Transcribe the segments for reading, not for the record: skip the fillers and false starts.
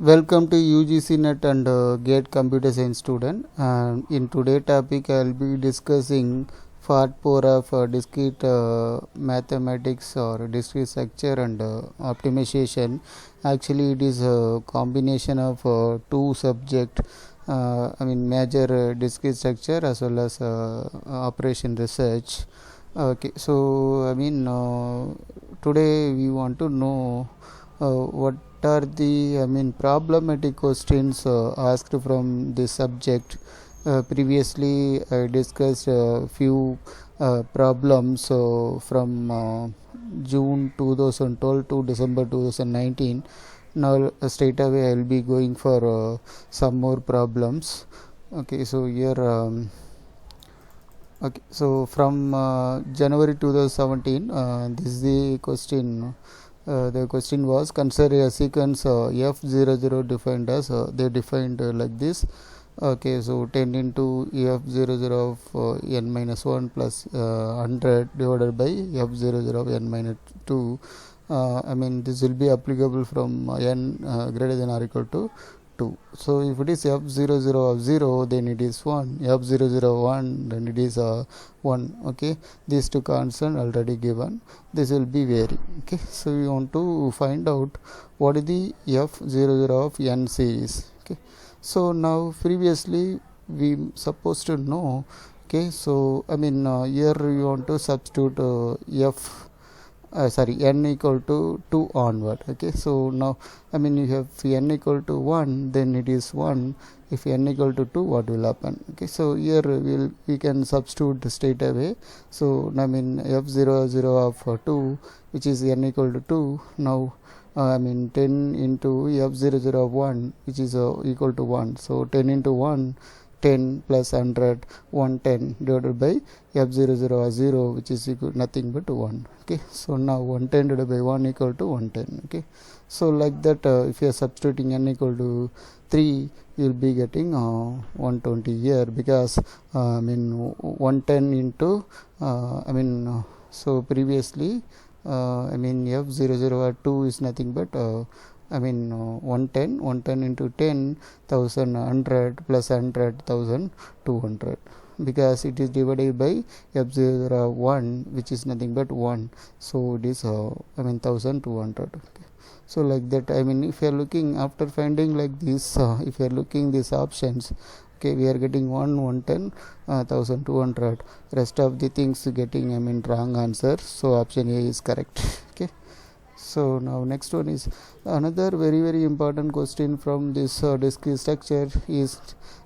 Welcome to UGC NET and GATE Computer Science student. In today's topic, I will be discussing part 4 of discrete mathematics or discrete structure and optimization. Actually, it is a combination of two subjects. Major discrete structure as well as operation research. Okay, so today we want to know what are the problematic questions asked from this subject. Previously I discussed a few problems from June 2012 to December 2019. Now straight away I will be going for some more problems. Okay, so here so from January 2017, this is the question. The question was, consider a sequence f00 defined as they defined like this. Okay, so 10 into f00 of n minus 1 plus 100 divided by f00 of n minus 2. This will be applicable from n greater than or equal to 2. So if it is f00 of 0, then it is 1. f00 of 1, then it is 1. Okay, these two constant already given. This will be vary. Okay, so we want to find out what is the f00 of n series. Okay, so now previously we supposed to know. Okay, so here we want to substitute n equal to 2 onward. Okay, so now you have n equal to 1, then it is 1. If n equal to 2, what will happen? Okay, so here we can substitute straight away. So f00 of 2, which is n equal to 2. Now 10 into f00 of 1, which is equal to 1. So 10 into 1, 10 plus 100, 110 divided by f00 of 0, which is equal nothing but 1. Okay, so now 110 divided by 1 equal to 110. Okay, so like that, if you are substituting n equal to 3, you will be getting 120 here, because 110 into so previously f00 of 2 is nothing but 110 into 10, 1100 plus 100, 1200, because it is divided by f0 of 1, which is nothing but 1. So it is 1200. Okay, so like that, if you are looking after finding like this, if you are looking these options, okay, we are getting 110, 1200. Rest of the things getting wrong answer. So option A is correct. Okay, so now next one is another very important question from this discrete structure is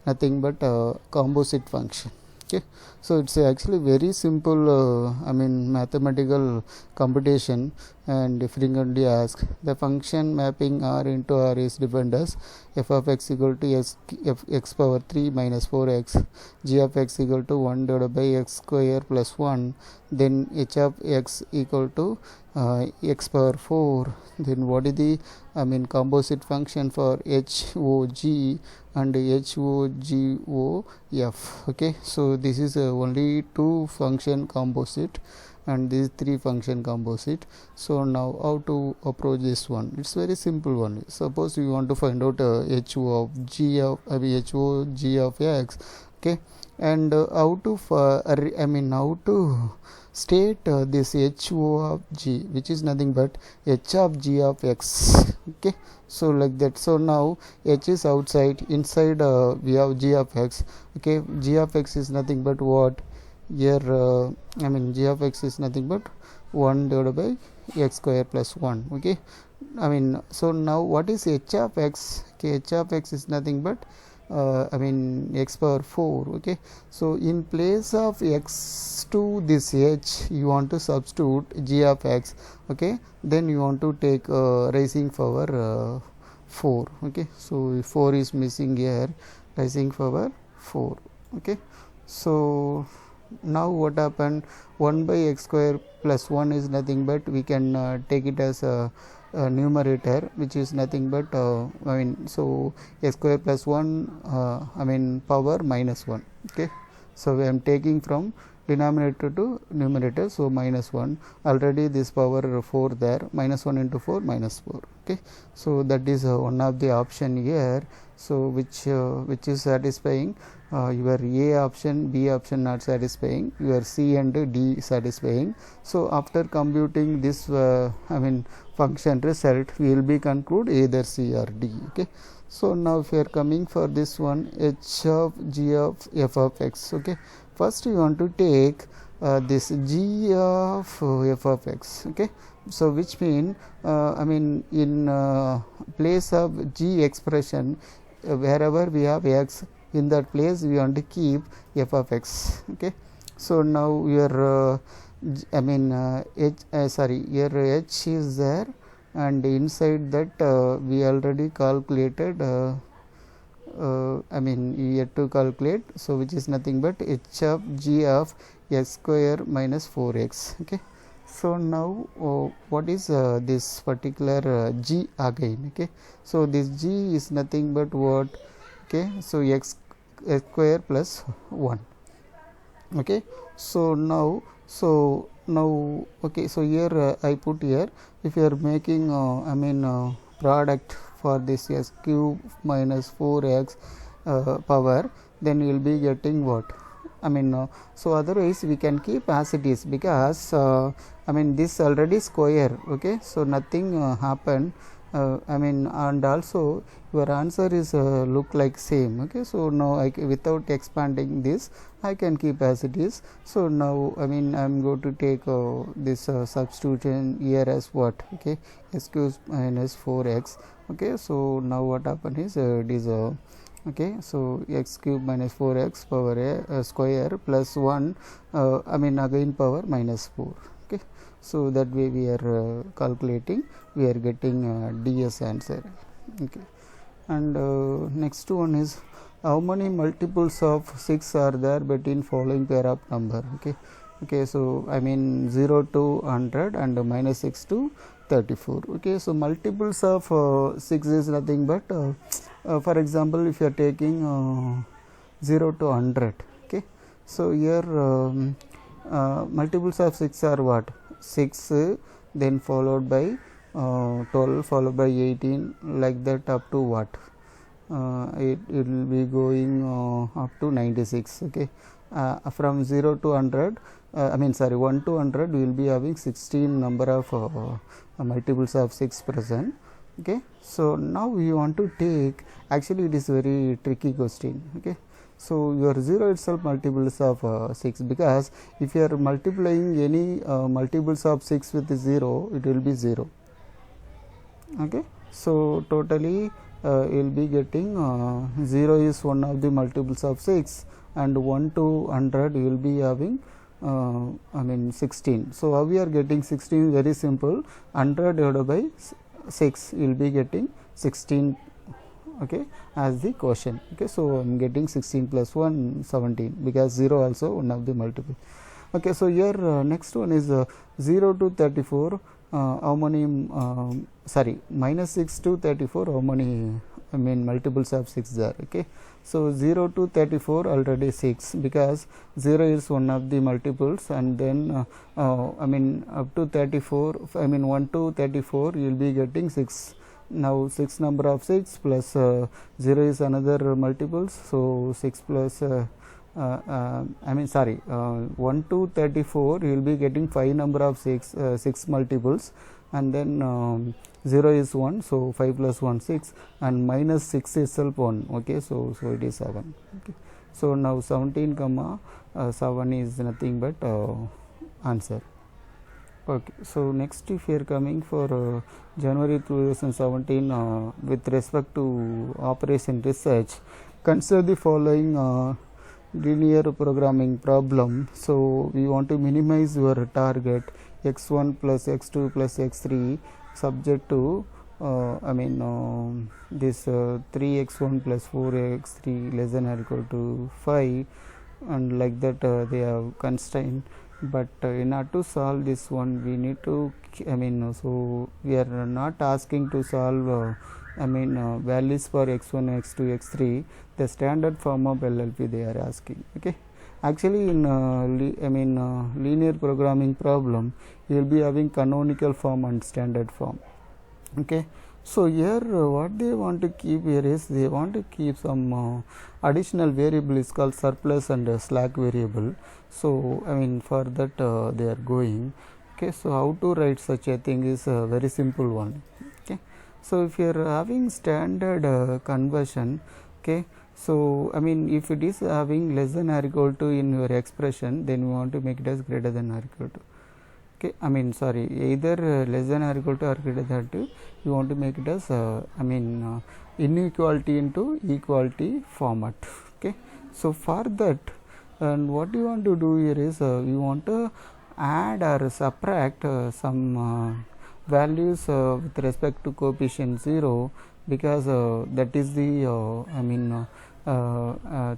nothing but composite function. Okay, so it's actually very simple mathematical computation, and frequently asked. The function mapping R into R is defined as f of x equal to x power 3 minus 4x, g of x equal to 1 divided by x square plus 1, then h of x equal to x power 4. Then what is the composite function for HOG and HOGOF? Okay, so this is only two function composite, and these three function composite. So now how to approach this one? It's very simple one. Suppose we want to find out HOG of x. Okay, and how to state this HO of g, which is nothing but h of g of x. Okay, so like that. So now h is outside, inside we have g of x. Okay, g of x is nothing but what? Here g of x is nothing but 1 divided by x square plus 1. Okay, so now what is h of x? Okay, h of x is nothing but x power 4. Okay, so in place of x to this h, you want to substitute g of x. Okay, then you want to take raising power 4. Okay, so 4 is missing here, raising power 4. Okay, so now what happened? 1 by x square plus 1 is nothing but we can take it as a numerator, which is nothing but so x square plus 1 power minus 1. Okay, so I am taking from denominator to numerator, so minus 1. Already this power 4 there, minus 1 into 4 minus 4. Okay, so that is one of the option here. So which is satisfying? Your A option, B option not satisfying, your C and D satisfying. So after computing this function result, we will be conclude either C or D. Okay, so now if we are coming for this one, h of g of f of x. Okay, first we want to take this g of f of x. Okay, so which mean in place of g expression, wherever we have x, in that place we want to keep f of x. Okay, so now your your h is there, and inside that we already calculated yet to calculate, so which is nothing but h of g of x square minus 4x. Okay, so now what is this particular g again? Okay, so this g is nothing but what? Okay, so x square plus 1. Okay, so now okay, so here I put here, if you are making product for this x cube minus 4x power, then you will be getting what? So otherwise we can keep as it is, because this already square. Okay, so nothing happened. And also your answer is look like same. Okay, so now without expanding this, I can keep as it is. So now I am going to take this substitution here as what? Okay, x cube minus 4x. Okay, so now what happened is it is okay, so x cube minus 4x power a square plus 1 again power minus 4. Okay, so that way we are calculating, we are getting ds answer. Okay, and next one is, how many multiples of 6 are there between following pair of number? Okay, so 0 to 100 and minus 6 to 34. Okay, so multiples of 6 is nothing but for example, if you are taking 0 to 100. Okay, so here multiples of 6 are what? 6, then followed by 12, followed by 18, like that up to what? It will be going up to 96. Okay, from 0 to 100, 1 to 100, we will be having 16 number of multiples of 6 present. Okay, so now we want to take, actually it is very tricky question. Okay, so your 0 itself multiples of 6, because if you are multiplying any multiples of 6 with 0, it will be 0. Okay, so totally you will be getting 0 is one of the multiples of 6, and 1 to 100 you will be having 16. So how we are getting 16? Very simple, 100 divided by 6, you will be getting 16. Okay, as the quotient. Okay, so I am getting 16 plus 1 17, because 0 also one of the multiple. Okay, so here next one is 0 to 34, how many minus 6 to 34, how many multiples of 6 there? Okay, so 0 to 34 already 6, because 0 is one of the multiples, and then up to 34, 1 to 34 you will be getting 6. Now 6 number of 6 plus 0 is another multiples, so 6 plus 1 to 34 you will be getting 5 number of 6 multiples, and then 0 is 1, so 5 plus 1 6, and minus 6 itself 1. Okay, so it is 7. Okay, so now 17 comma 7 is nothing but answer. Okay, so next if you are coming for January 2017 with respect to operation research, consider the following linear programming problem. So we want to minimize your target x1 plus x2 plus x3 subject to this 3x1 plus 4x3 less than or equal to 5, and like that they have constraint. But in order to solve this one, we need to so we are not asking to solve values for x1, x2, x3, the standard form of LLP they are asking. Okay, Actually in linear programming problem you will be having canonical form and standard form. Okay, so here what they want to keep here is they want to keep some additional variable is called surplus and slack variable. So for that they are going. Okay, so how to write such a thing is a very simple one. Okay, so if you are having standard conversion, okay, so if it is having less than or equal to in your expression, then you want to make it as greater than or equal to. Okay, either less than or equal to or greater than to, you want to make it as inequality into equality format. Okay, so for that, and what you want to do here is you want to add or subtract some values with respect to coefficient 0, because that is the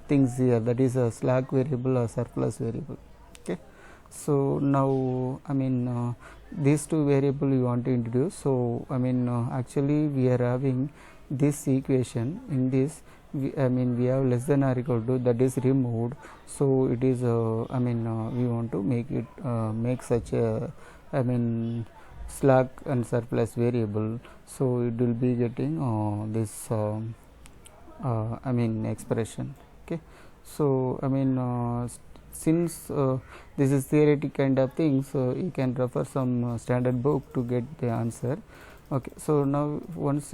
things here, that is a slack variable or surplus variable. Okay, so now these two variable you want to introduce. So actually we are having this equation. In this we have less than or equal to, that is removed. So it is we want to make it make such a slack and surplus variable. So it will be getting this expression. Okay, so since this is theoretic kind of thing, so you can refer some standard book to get the answer. Okay, so now once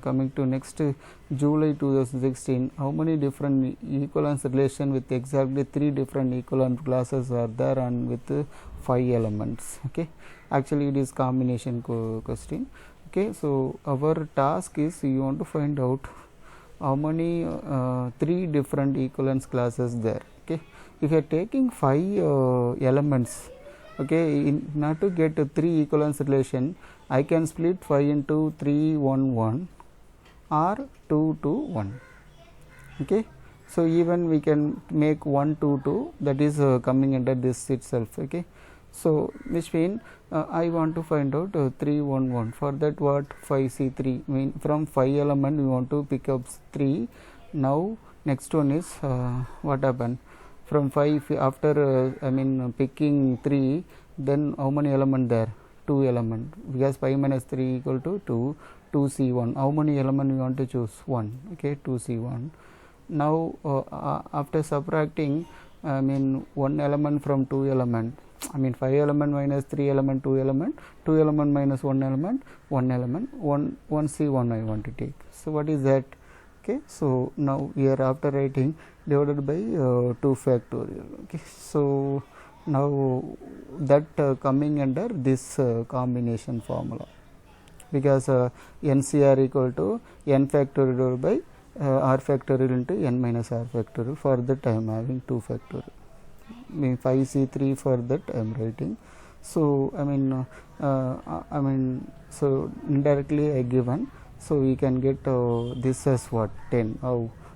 coming to next July 2016, how many different equivalence relation with exactly 3 different equivalent classes are there and with 5 elements. Okay, actually it is combination question. Okay, so our task is you want to find out how many 3 different equivalence classes there. Okay, if you are taking 5 elements, okay, in order to get 3 equivalence relation, I can split 5 into 3 1 1 or 2 2 1. Okay, so even we can make 1 2 2, that is coming under this itself. Okay, so which mean I want to find out 3 1 1. For that, what 5 C 3 from 5 element we want to pick up 3. Now next one is what happened from 5 after picking 3, then how many element there? 2 element, because 5 minus 3 equal to 2. 2 C 1, how many element we want to choose? 1. Okay, 2 C 1. Now after subtracting 1 element from 2 element, 5 element minus 3 element, 2 element, 2 element minus 1 element, 1 element, 1 C 1 I want to take. So what is that? Okay, so now we are after writing divided by 2 factorial. Okay, so now that coming under this combination formula, because NCR equal to n factorial divided by r factorial into n minus r factorial. For that I am having 2 factorial. 5C3 for that I am writing. So so indirectly I given, so we can get this as what 10.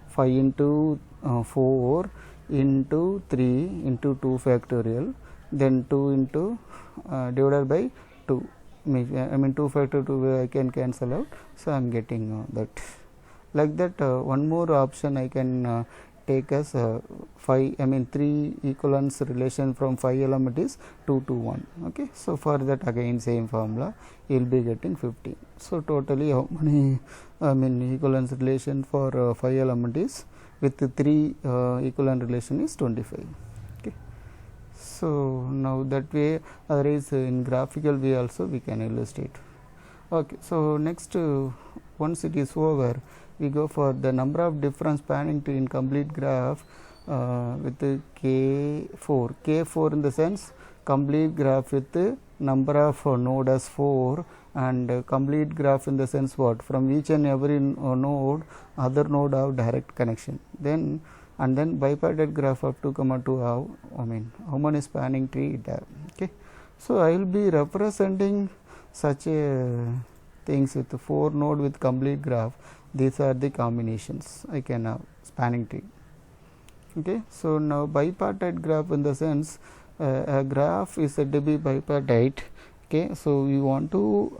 5 into 4 into 3 into 2 factorial, then 2 into divided by 2. 2 factor 2 I can cancel out, so I am getting that. Like that, one more option I can take as 3 equivalence relation from 5 element is 2 to 1. Okay, so for that again same formula, you will be getting 15. So totally how many equivalence relation for 5 element is with 3 equivalent relation is 25. Okay, so now that way, otherwise in graphical way also we can illustrate. Okay, so next once it is over, we go for the number of different spanning tree in complete graph with K4. K4 in the sense complete graph with the number of node as 4, and complete graph in the sense what, from each and every node other node have direct connection. Then and then bipartite graph of 2, 2 have how many spanning tree it have. Okay, so I will be representing such a things with 4 node with complete graph. These are the combinations I can have spanning tree. Okay, so now bipartite graph in the sense a graph is said to be bipartite. Okay, so we want to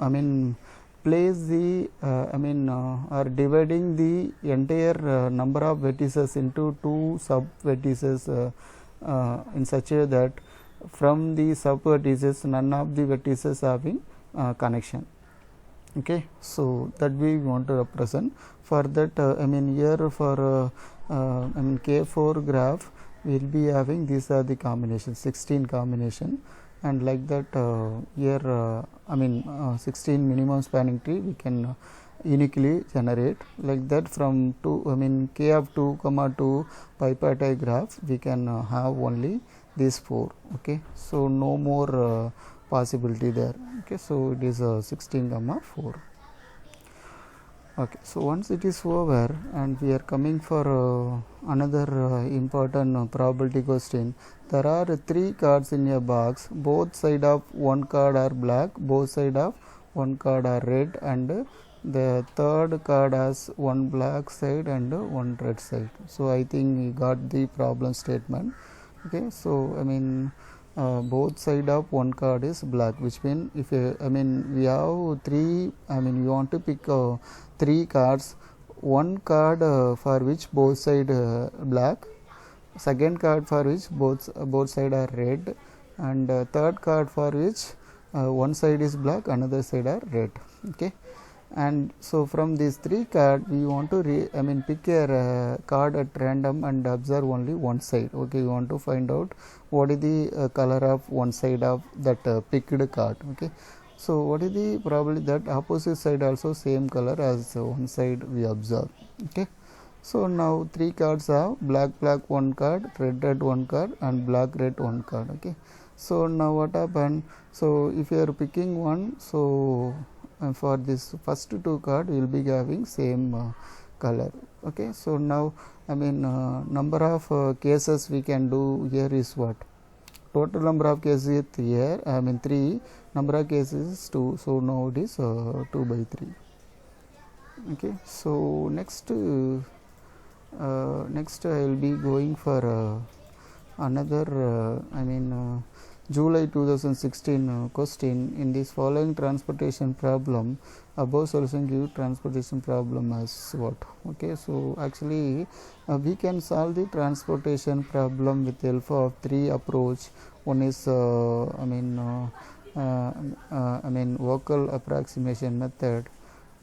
place the or dividing the entire number of vertices into 2 sub vertices in such a way that from the sub vertices none of the vertices having connection. Okay, so that we want to represent. For that I mean here for I mean K4 graph we will be having these are the combinations, 16 combination, and like that here I mean 16 minimum spanning tree we can uniquely generate. Like that from 2 I mean K of 2 comma 2 bipartite graph we can have only these 4. Okay, so no more possibility there. Okay, so it is 16 comma 4. Okay, so once it is over and we are coming for another important probability question. There are 3 cards in a box. Both side of one card are black, both side of one card are red, and the third card has one black side and one red side. So I think we got the problem statement. Okay, so I mean both side of one card is black, which means if I mean we have 3 I mean we want to pick 3 cards, one card for which both side black, second card for which both side are red, and third card for which one side is black, another side are red. Okay, and so from these 3 cards we want to I mean pick a card at random and observe only one side. Okay, we want to find out what is the color of one side of that picked card. Okay, so what is the probability that opposite side also same color as one side we observe. Okay, so now 3 cards have black one card, red one card, and black red one card. Okay, so now what happened? So if you are picking one, so for this first 2 card we will be having same color. Okay, so now I mean number of cases we can do here is what? Total number of cases here I mean 3, number of cases is 2, so now it is 2 by 3. Okay, so next next I will be going for another I mean July 2016 question. In this following transportation problem, above solution give transportation problem as what? Okay, so actually we can solve the transportation problem with the help of 3 approach. One is I mean vocal approximation method,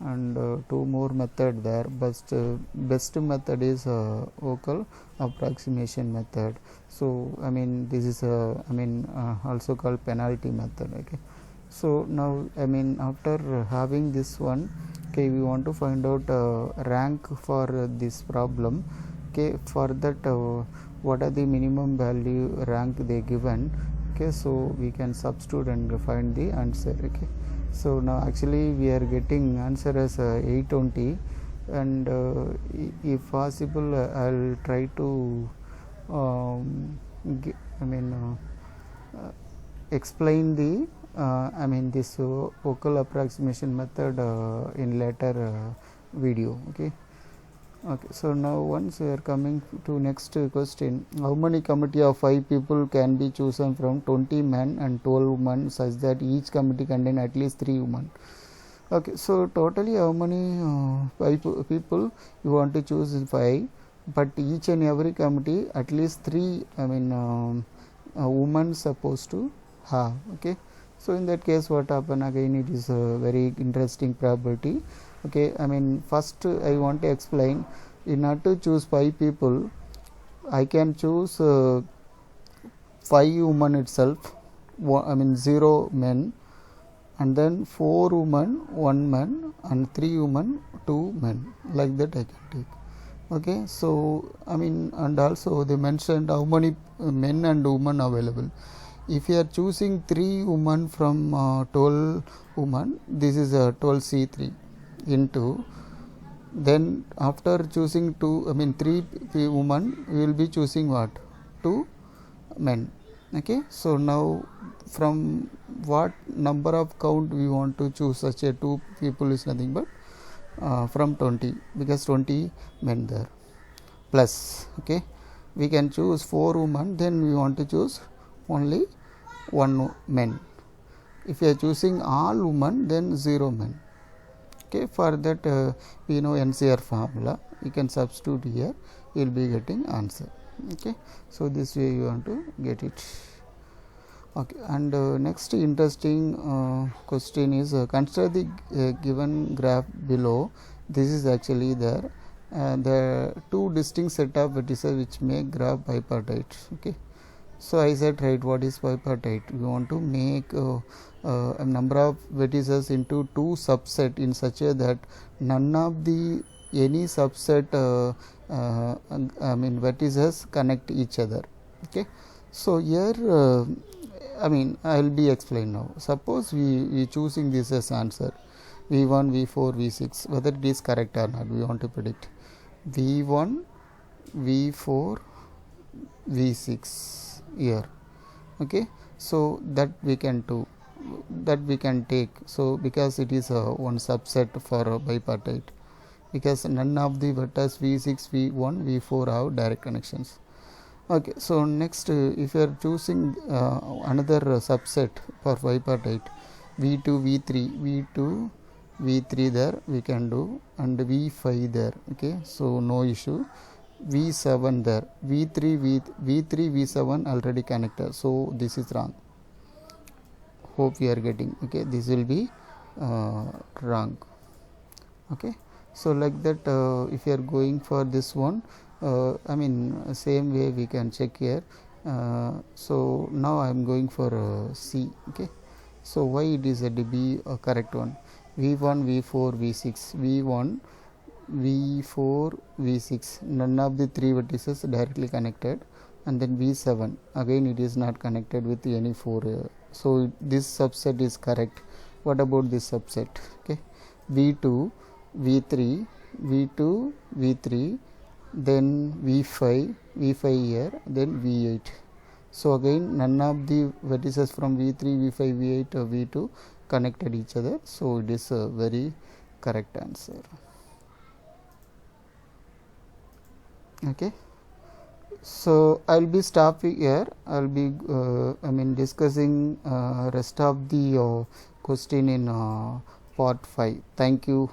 and 2 more method there, but best method is vocal approximation method. So I mean this is I mean also called penalty method. Okay, so now I mean after having this one, okay, we want to find out rank for this problem. Okay, for that what are the minimum value rank they given. Okay, so we can substitute and find the answer. Okay, so now actually we are getting answer as 820, and if possible I'll try to I mean explain the I mean this vocal approximation method in later video. Okay, so now once we are coming to next question. How many committee of 5 people can be chosen from 20 men and 12 women such that each committee contain at least 3 women? Okay, so totally how many 5 people you want to choose is 5, but each and every committee at least 3 I mean women supposed to have. Okay, so in that case what happen again, it is a very interesting probability. Okay, I mean first I want to explain. In order to choose 5 people, I can choose 5 women itself, I mean 0 men, and then 4 women 1 man, and 3 women 2 men, like that I can take. Okay, so I mean, and also they mentioned how many men and women available. If you are choosing 3 women from 12 women, this is a 12C3 into, then after choosing 2 I mean 3 women, we will be choosing what? 2 men. Okay, so now from what number of count we want to choose such a 2 people is nothing but from 20, because 20 men there, plus okay, we can choose 4 women, then we want to choose only 1 man. If you are choosing all women, then 0 men. Okay, for that we know NCR formula, you can substitute here, you will be getting answer. Okay, so this way you want to get it. Okay, and next interesting question is consider the given graph below. This is actually there the two distinct set of vertices which make graph bipartite. Okay, so I said, right, what is bipartite? We want to make a number of vertices into two subset in such a that none of the any subset I mean vertices connect each other. Okay, so here I mean I will be explained now. Suppose we choosing this as answer v1 v4 v6, whether it is correct or not we want to predict. v1 v4 v6 here. Okay, so that we can do, that we can take, so because it is one subset for bipartite, because none of the vectors v6 v1 v4 have direct connections. Okay, so next if you are choosing another subset for bipartite, v2 v3 v2 v3 there we can do, and v5 there. Okay, so no issue. v7 there, v3 v7 already connected, so this is wrong. Hope you are getting. Okay, this will be wrong. Okay, so like that if you are going for this one, I mean same way we can check here. So now I am going for C. Okay, so why it is a be a correct one? v1 v4 v6, v1 v4 v6, none of the three vertices directly connected, and then v7 again it is not connected with any four, so this subset is correct. What about this subset? Okay, v2 v3 v2 v3, then v5 here, then v8. So again none of the vertices from v3 v5 v8 or v2 connected each other, so it is a very correct answer. Okay, so I'll be stopping here. I'll be I mean discussing rest of the question in part 5. Thank you.